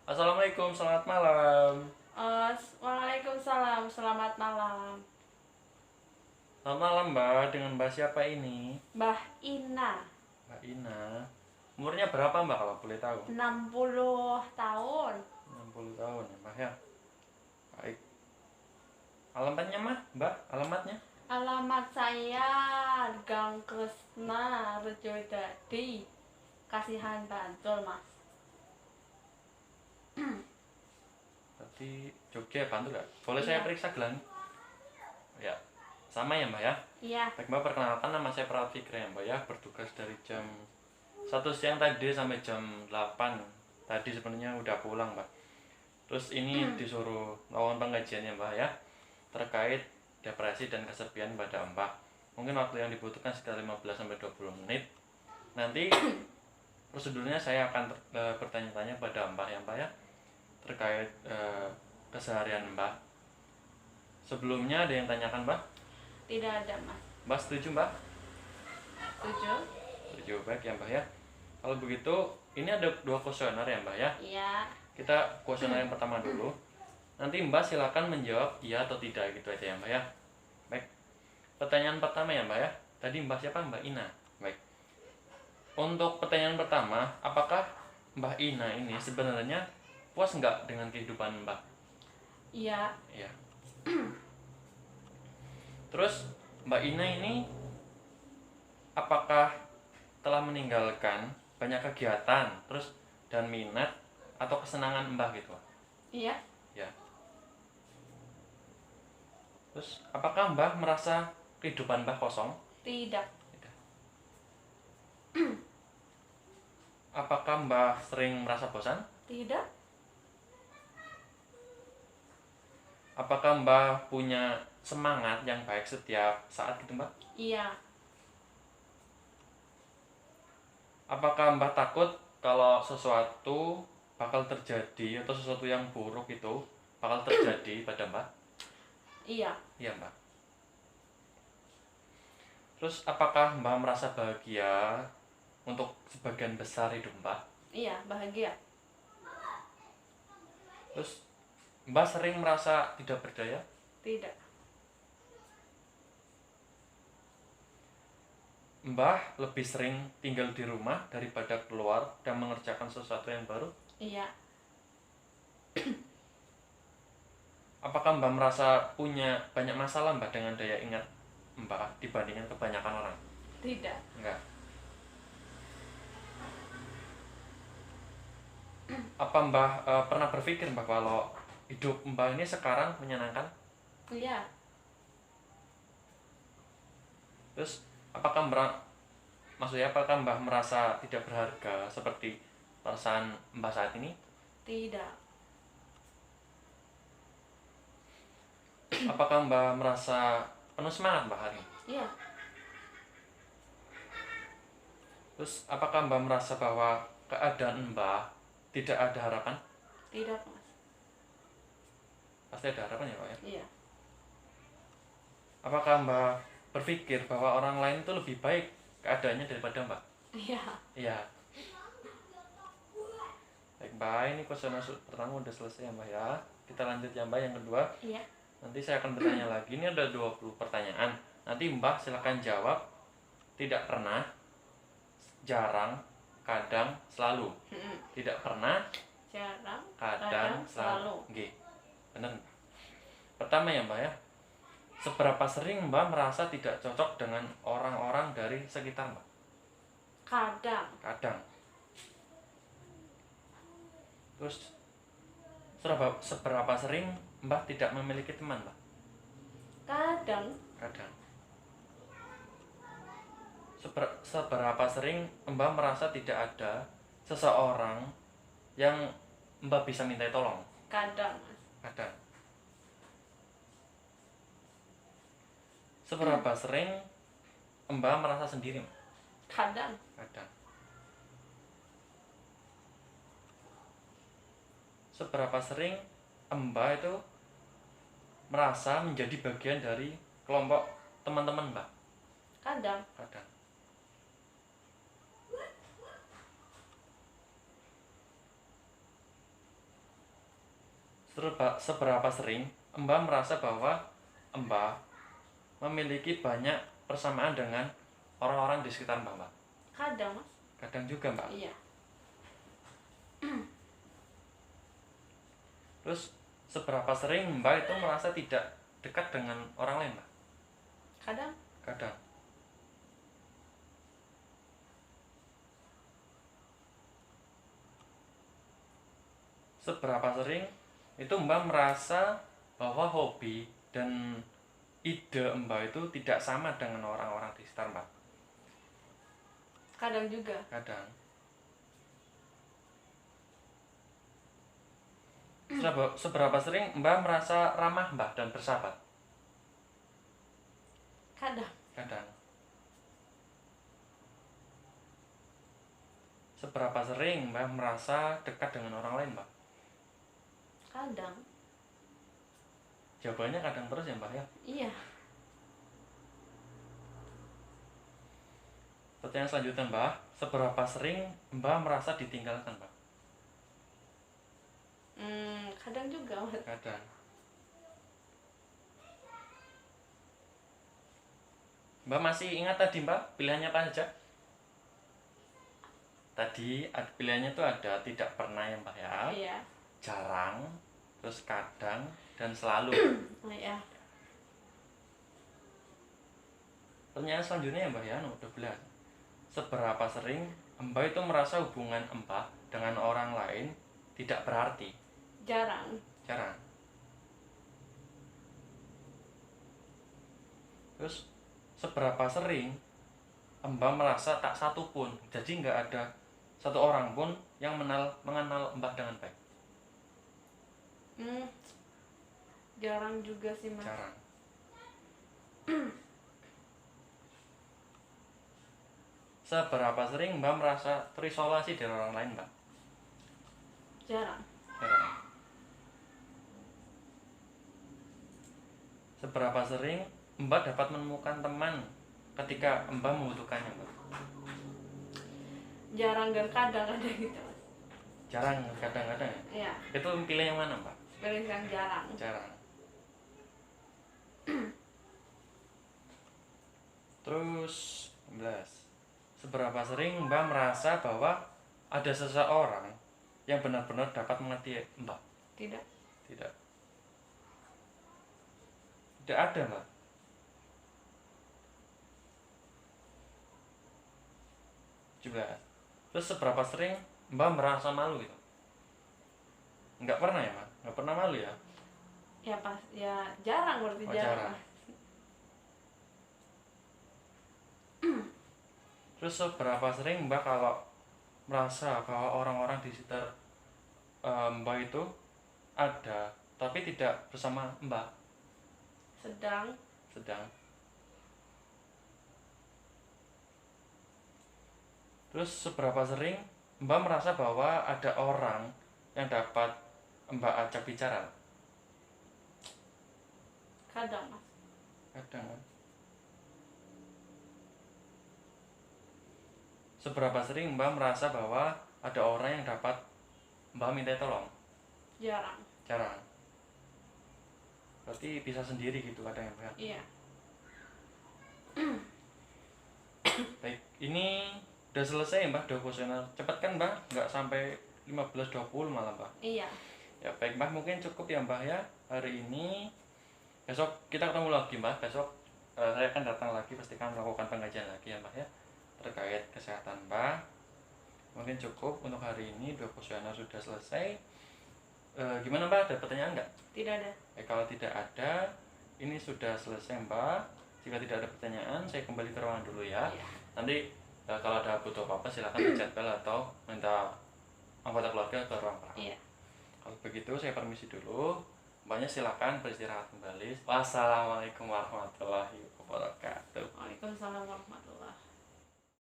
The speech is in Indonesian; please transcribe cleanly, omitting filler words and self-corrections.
Assalamualaikum, selamat malam. Waalaikumsalam, selamat malam. Selamat malam Mbak, dengan Mbak siapa ini? Mbah Ina, Mbak Ina. Umurnya berapa Mbak kalau boleh tahu? 60 tahun. 60 tahun ya Mbak ya. Baik. Alamatnya Mbak? Alamatnya? Alamat saya Gang Kresna, Rejodadi, Kasihan Bantul, Mas. Berarti Jogja Bantul ya? Boleh saya Iya. periksa gelang? Ya. Sama ya Mbak ya? Iya. Baik Mbak, perkenalkan nama saya Pratikra ya Mbak ya. Bertugas dari jam 1 siang tadi sampai jam 8. Tadi sebenarnya udah pulang Mbak. Terus ini disuruh lawan pengajiannya Mbak ya, terkait depresi dan kesepian pada Mbak. Mungkin waktu yang dibutuhkan sekitar 15-20 menit. Nanti prosedurnya saya akan bertanya-tanya pada Mbak ya Mbak ya, terkait keseharian Mbak. Sebelumnya ada yang tanyakan Mbak? Tidak ada, Mas. Mbak setuju Mbak? Setuju? Setuju, baik ya Mbak ya. Kalau begitu ini ada 2 kuesioner ya Mbak ya. Iya. Kita kuesioner yang pertama dulu. Nanti Mbak silakan menjawab iya atau tidak gitu aja ya Mbak ya. Baik. Pertanyaan pertama ya Mbak ya. Tadi Mbak siapa? Mbak Ina. Baik. Untuk pertanyaan pertama, apakah Mbak Ina ini sebenarnya puas nggak dengan kehidupan Mbak? Iya. Iya. Terus Mbak Ina ini apakah telah meninggalkan banyak kegiatan terus dan minat atau kesenangan Mbak gitu? Iya. Ya. Terus apakah Mbak merasa kehidupan Mbak kosong? Tidak. Tidak. Apakah Mbak sering merasa bosan? Tidak. Apakah Mbak punya semangat yang baik setiap saat gitu Mbak? Iya. Apakah Mbak takut kalau sesuatu bakal terjadi atau sesuatu yang buruk itu bakal terjadi pada Mbak? Iya. Iya Mbak. Terus apakah Mbak merasa bahagia untuk sebagian besar hidup Mbak? Iya, bahagia. Terus Mbak sering merasa tidak berdaya? Tidak. Mbah lebih sering tinggal di rumah daripada keluar dan mengerjakan sesuatu yang baru? Iya. Apakah Mbah merasa punya banyak masalah Mbah dengan daya ingat Mbah dibandingkan kebanyakan orang? Tidak. Enggak. Apa Mbah pernah berpikir Mbah kalau hidup Mbah ini sekarang menyenangkan? Iya. Terus apakah Mbah merasa tidak berharga seperti perasaan Mbah saat ini? Tidak. Apakah Mbah merasa penuh semangat Mbah hari ini? Iya. Terus apakah Mbah merasa bahwa keadaan Mbah tidak ada harapan? Tidak, Mas. Pasti ada harapan ya Pak ya? Iya. Apakah Mbah berpikir bahwa orang lain itu lebih baik keadaannya daripada Mbah? Iya. Iya. Baik Mbak, ini kuesioner pertama udah selesai ya Mbak ya. Kita lanjut ya Mbak yang kedua. Iya. Nanti saya akan bertanya lagi. Ini ada 20 pertanyaan. Nanti Mbak silakan jawab tidak pernah, jarang, kadang, selalu. Tidak pernah, Jarang, kadang, selalu. G. Benar Mbak. Pertama ya Mbak ya. Seberapa sering Mbak merasa tidak cocok dengan orang-orang dari sekitar Mbak? Kadang. Kadang. Terus seberapa sering Mbak tidak memiliki teman Mbak? Kadang. Kadang. Seberapa sering Mbak merasa tidak ada seseorang yang Mbak bisa minta tolong? Kadang, Mas. Kadang. Seberapa sering Mbak merasa sendiri Mbak? Kadang. Kadang. Seberapa sering Mbak itu merasa menjadi bagian dari kelompok teman-teman Mbak? Kadang. Kadang. Seberapa sering Mbah merasa bahwa Mbah memiliki banyak persamaan dengan orang-orang di sekitar Mbah, Mbak? Kadang, Mas. Kadang juga, Mbak. Iya. Terus seberapa sering Mbah itu merasa tidak dekat dengan orang lain, Mbak? Kadang. Kadang. Seberapa sering itu Mbah merasa bahwa hobi dan ide Mbah itu tidak sama dengan orang-orang di sekitar Mbah? Kadang juga. Kadang. Seberapa sering Mbah merasa ramah Mbah dan bersahabat? Kadang. Kadang. Seberapa sering Mbah merasa dekat dengan orang lain, Mbah? Kadang. Jawabannya kadang terus ya, Mbah ya? Iya. Pertanyaan selanjutnya, Mbah. Seberapa sering Mbah merasa ditinggalkan, Mbah? Kadang juga, Mas. Kadang. Mbah masih ingat tadi, Mbah, pilihannya apa saja? Tadi pilihannya itu ada tidak pernah ya, Mbah ya? Iya. Jarang, terus kadang, dan selalu. Oh, iya. Pertanyaan selanjutnya ya, Mbah ya, nomor 12. Seberapa sering Mbah itu merasa hubungan Mbah dengan orang lain tidak berarti? Jarang. Jarang. Terus seberapa sering Mbah merasa tak satu pun, jadi nggak ada satu orang pun yang mengenal Mbah dengan baik? Jarang juga sih, Mas. Jarang. Seberapa sering Mbah merasa terisolasi dari orang lain, Mbah? Jarang. Jarang. Seberapa sering Mbah dapat menemukan teman ketika Mbah membutuhkannya, Mbah? Jarang dan kadang ada gitu, Mas. Jarang, kadang-kadang ya? Iya. Itu pilih yang mana, Mbah? Pilih yang jarang. Jarang. Terus 11. Seberapa sering Mbah merasa bahwa ada seseorang yang benar-benar dapat mengerti Mbah? Tidak. Tidak. Tidak ada, Mbah. Juga. Terus seberapa sering Mbah merasa malu gitu? Enggak pernah ya, Mbah? Enggak pernah malu ya? Ya pas ya jarang berarti Oh, jarang. jarang. Terus seberapa sering Mbah kalau merasa bahwa orang-orang di sekitar Mbah itu ada tapi tidak bersama Mbah? Sedang. Terus seberapa sering Mbah merasa bahwa ada orang yang dapat Mbah ajak bicara? Kadang, Mas. Kadang kan? Seberapa sering Mbah merasa bahwa ada orang yang dapat Mbah minta tolong? Jarang. Jarang. Berarti bisa sendiri gitu kadang ya, Mbah? Iya. Baik, ini udah selesai Mbah 2 kuesioner. Cepat kan Mbah? Nggak sampai 15-20 malah Mbah. Iya. Ya baik Mbah, mungkin cukup ya Mbah ya hari ini. Besok kita ketemu lagi Mbah. Besok saya akan datang lagi, pastikan melakukan pengajian lagi ya Mbah ya, terkait kesehatan Mbah. Mungkin cukup untuk hari ini, 2 kuesioner sudah selesai. Gimana Mbah, ada pertanyaan nggak? Tidak ada. Kalau tidak ada, ini sudah selesai Mbah. Jika tidak ada pertanyaan, saya kembali ke ruangan dulu ya. Iya. Nanti kalau ada butuh apa-apa silahkan di-chat bel atau minta anggota keluarga ke ruang perawat. Iya. Kalau begitu saya permisi dulu. Mbaknya silakan beristirahat kembali. Wassalamualaikum warahmatullahi wabarakatuh. Waalaikumsalam warahmatullahi